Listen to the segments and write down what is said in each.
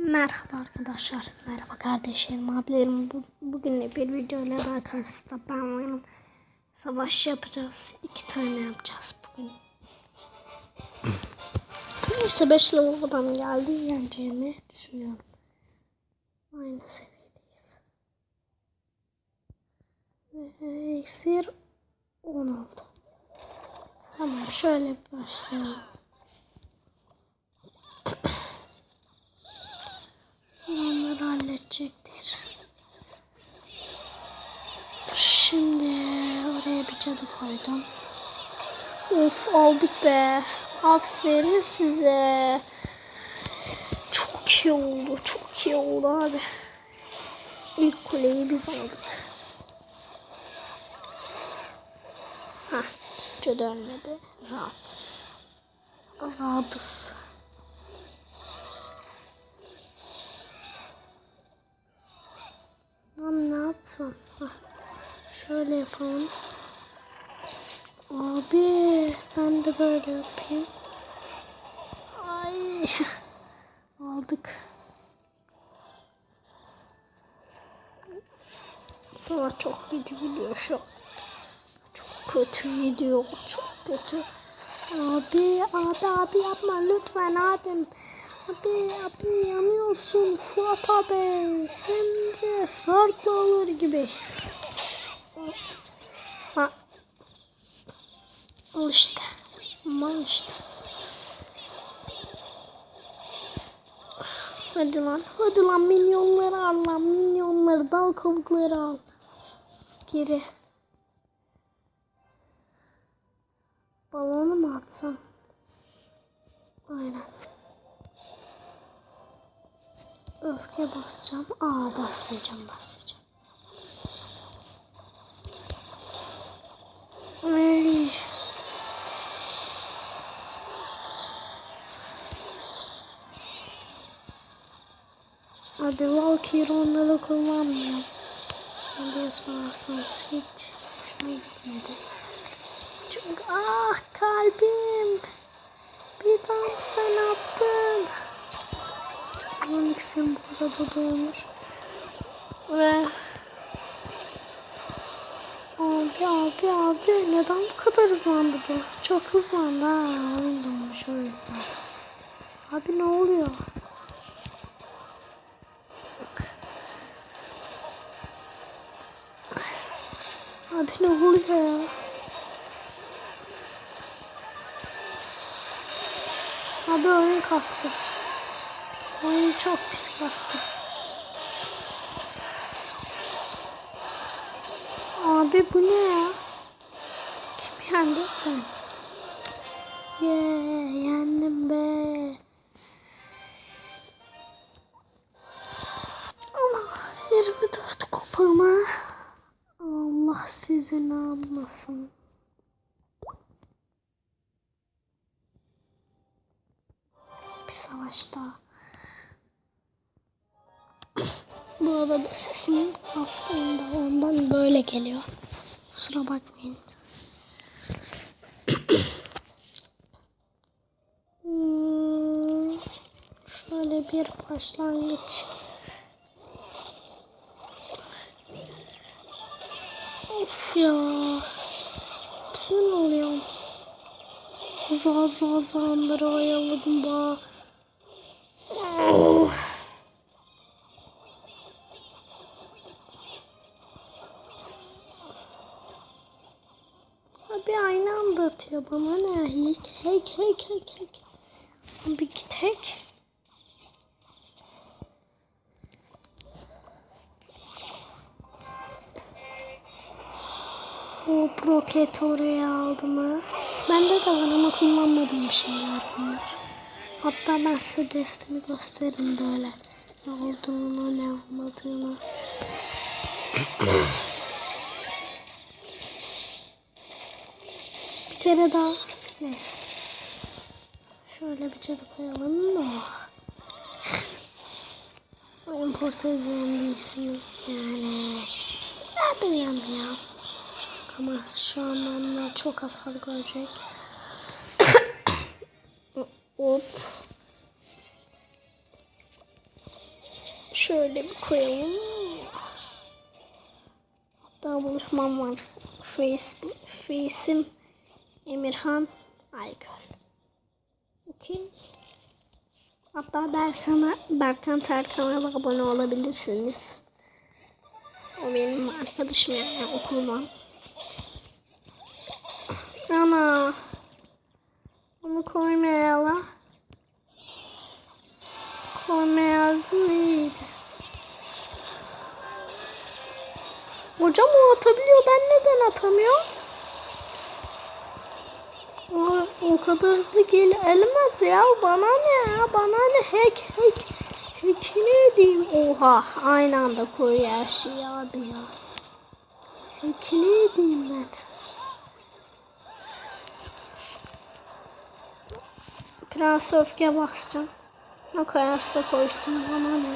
Merhaba arkadaşlar, merhaba kardeşlerim, abilerim. Bugün bir videoyla daha karşınızda ben varım. Savaş yapacağız, 2 tane yapacağız bugün. Neyse 5 level'dan geldi, yeneceğimi düşünüyorum. Aynı seviyedeyiz. İksir 10 oldu. Tamam, şöyle başlayalım. Onları halledecektir. Şimdi oraya bir cadı koydum. Of, aldık be. Aferin size. Çok iyi oldu. Çok iyi oldu abi. İlk kuleyi biz aldık. Hah. Cadı ölmedi. Rahat. Rahatız. Lan ne yapsam? Şöyle yapalım. Abi ben de böyle yapayım. Ay. Aldık. Sonra çok gidiyor şu an. Çok kötü gidiyor. Çok kötü. Abi yapma lütfen abim. Abi yanıyorsun Fuat abi. Hem de sarp olur gibi. Ha. Al işte. Mal işte. Hadi lan minyonları al lan. Minyonları, dal kabukları al. Geri. Balonu mu atsam? Aynen. Öfke basacağım. Basmayacağım. Ay. Abi Valkyrie onları kullanmıyorum. Ne diye sorarsanız hiç hoşuma gitmedi. Çünkü kalbim. Bir daha sen attın. Onyx'in burada doğmuş. Ve abi neden bu kadar hızlandı bu? Çok hızlandı ha. Oyun donmuş o yüzden. Abi ne oluyor? Abi ne oluyor ya? Abi oyun kastı. Oyun çok pis kastı. Abi bu ne ya? Kim yendi? Ben. Yendim be. Ama 24 kupama. Allah sizi ne yapmasın. Bir savaşta. Bu arada sesim hastayım da ondan böyle geliyor. Kusura bakmayın. Şöyle bir başlangıç. Of ya. Sinir oluyorum. Onları ayarladım ba. Abi aynı anda atıyor bana ne? Hek. Abi tek. O roket oraya aldı mı? Bende de var ama kullanmadığım şeyler bunlar. Hatta ben size destemi gösteririm böyle. Ne olduğunu, ne olmadığını. Bir kere daha. Neyse. Şöyle bir cadı koyalım da. Import edilen bir isim. Yani. Ben bilmiyorum ya. Ama şu an onlar çok hasar görecek. Hop. Şöyle bir koyalım. Hatta buluşmam var. Face'im Emirhan Aygül. Okey. Hatta Berkan Terkan'a da abone olabilirsiniz. O benim arkadaşım yani okuldan. Ana. Onu koymayalım. Koymayalım. Hocam o atabiliyor. Ben neden atamıyorum? O kadar hızlı gelmez ya. Bana ne ya? Bana ne? Hack. Hack'ini edeyim. Oha. Aynı anda koyuyor her şeyi abi ya. Hack'ini edeyim ben. Prens öfke basacağım. Ne koyarsa koysun. Bana ne?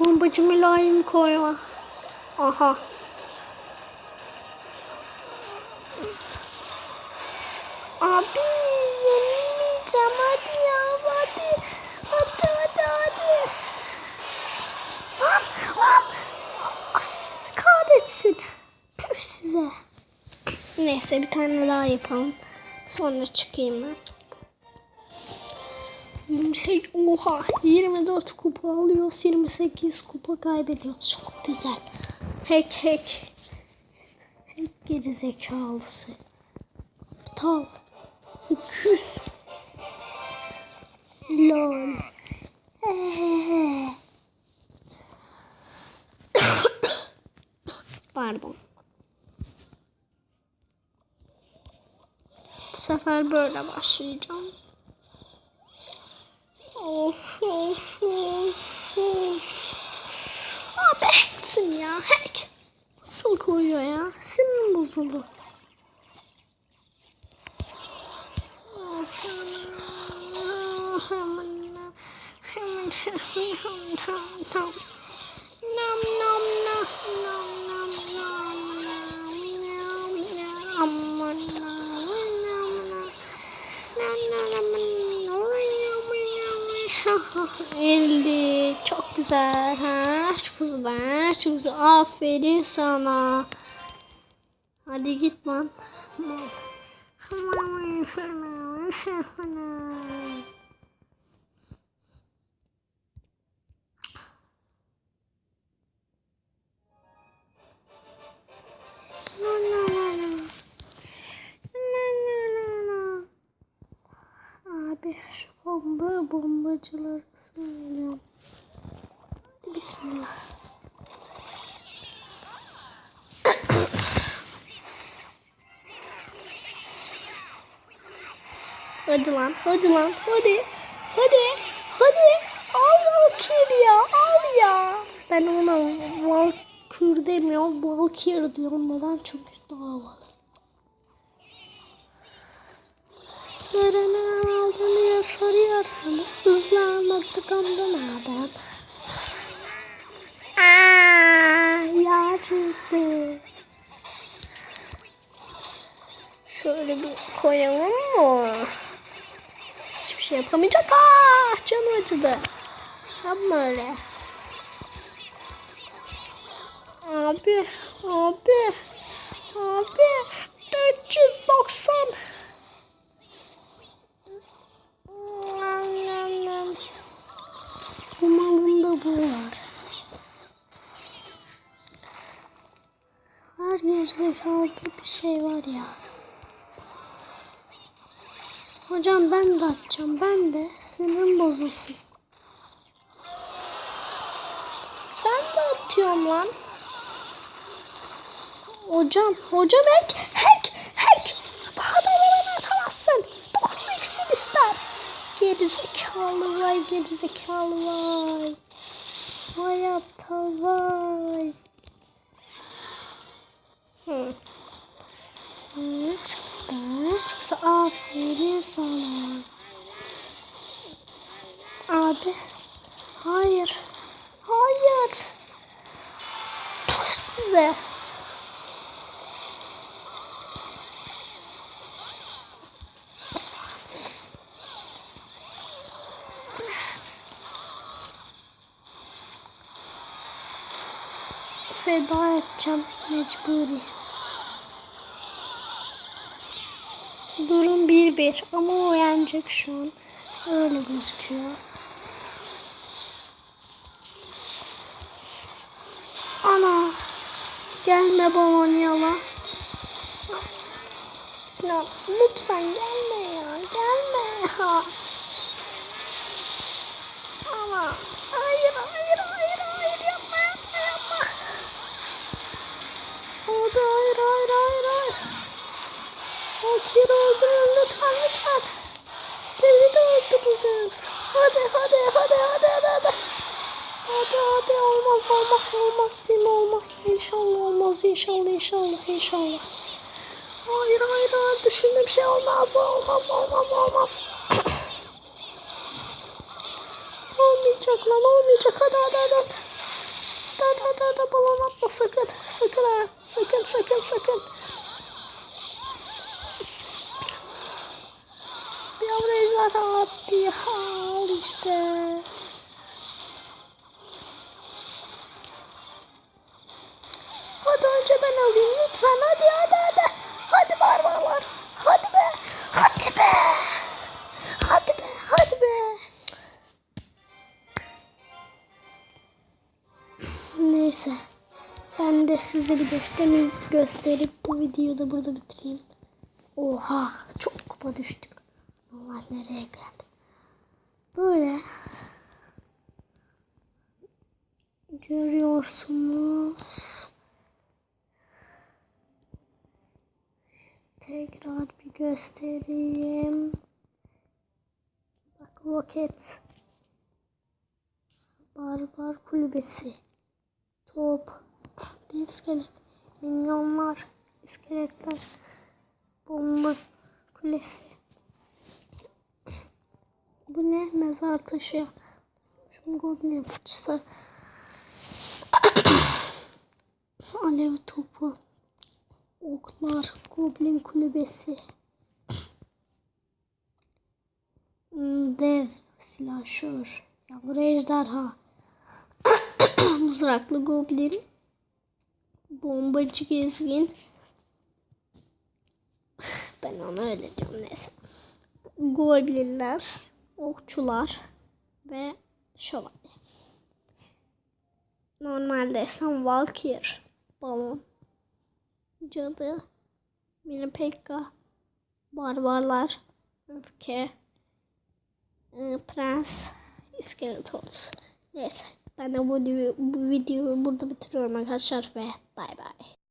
Bombacı mülayim koyma. Aha. Abi yenilmeyeceğim hadi ya hadi. Hadi. Lan. As kahretsin. Püf size. Neyse bir tane daha yapalım. Sonra çıkayım ben. 24 kupa alıyoruz, 28 kupa kaybediyoruz. Çok güzel. Hack. Hack geri zekalısı. Aptal. 200. Lol. Pardon. Bu sefer böyle başlayacağım. Of. Abi hacksin ya hack. Nasıl koyuyor ya? Sinirim bozuldu. Eldi. Çok güzel. Ha, şu kızlar. Çok güzel. Aferin sana. Hadi git lan. Abi şu bombacılar sanıyorum. Bismillah. Hadi lan. Al kill ya. Al ya. Ben ona Valkyr demiyorum. Valkyr diyorum. Neden? Çünkü daha havalı. Nereden aldın diye soruyorsanız sızlanmadıkımdan adam. Ya çıktı. Şöyle bir koyalım mı? Hiçbir şey yapamayacak. Canım acıdı. Yapma öyle. Abi. 490. Umarım bu var. Her yerde kaldı bir şey var ya. Hocam ben de atacağım. Ben de. Sinirim bozulsun. Ben de atıyorum lan. Hocam hack. Bana da atamazsın. 9 iksir ister. Gerizekalı vay. Hayatta vay. Çıksa aferin sana. Abi. Hayır. Pus size. feda edeceğim mecburi. Durum 1-1 ama o yenecek şu an. Öyle gözüküyor. Ana. Gelme Bolonya'la. Ya, lütfen gelme ya. Gelme ya. Ama hayır yapma. Hayır. Fakir öldürün lütfen. Beni de öldüreceğiz. Hadi. Hadi olmaz değil mi? Olmaz. İnşallah olmaz. İnşallah. Hayır. Düşündüğüm şey olmaz. Olmaz. Olmayacak. Hadi. Hadi. Balon atma sakın. Sakın. Bir avrajlar attı. Al işte. Hadi önce ben alayım lütfen. Hadi. Hadi barbarlar. Hadi be. Neyse. Ben de size bir destemi gösterip bu videoyu da burada bitireyim. Oha. Çok kupa düştük. Allah nereye geldi? Böyle. Görüyorsunuz. Tekrar bir göstereyim. Bak roket. Barbar kulübesi. Top. Dev iskelet. Minyonlar. İskeletler. Bomba kulesi. Bu ne? Mezar taşı. Şu goblin fıçısı. Alev topu. Oklar. Goblin kulübesi. Dev silahşör. Yavru ejderha. Mızraklı goblin. Bombacı gezgin. Ben onu öyle diyorum neyse. Goblinler. Okçular. Ve şövalye. Normalde sen Valkyr. Balon. Cadı. Mini Pekka. Barbarlar. Öfke. Prens. İskeletor. Neyse. Ben de bu videoyu burada bitiriyorum arkadaşlar ve bay bay.